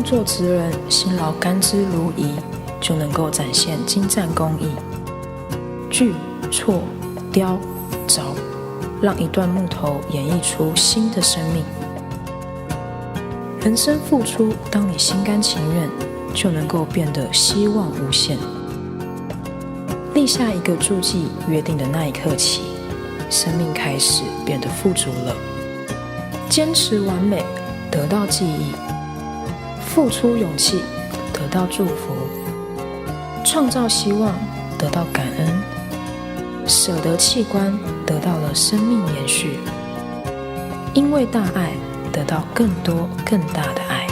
作职人辛劳甘之如饴，就能够展现精湛工艺。锯、锉、雕、凿，让一段木头演绎出新的生命。人生付出，当你心甘情愿，就能够变得希望无限。立下一个注记约定的那一刻起，生命开始变得富足了。坚持完美，得到记忆；付出勇气，得到祝福；创造希望，得到感恩；舍得器官，得到了生命延续。因为大爱，得到更多更大的爱。